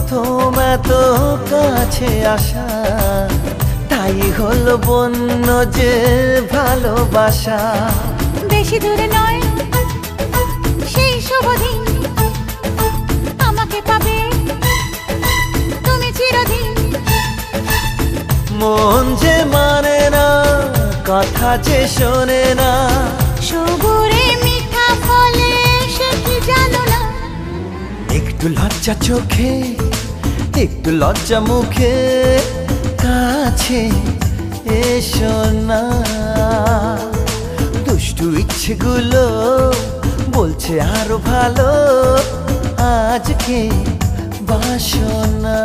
প্রথম এত কাছে আসা, তাই হলো বন্য যে ভালোবাসা। বেশি দূরে নয় সেই শুভ দিন, আমাকে পাবে তুমি চিরদিন। মন যে মানে না, কথা যে শোনে না, সবুরে মিঠা ফলে সে কি জানো না। একটু লজ্জা চোখে, একটু লজ্জা মুখে, কাছে এসো না। দুষ্টু ইচ্ছেগুলো বলছে আরো ভালো, আজকে বাসনা।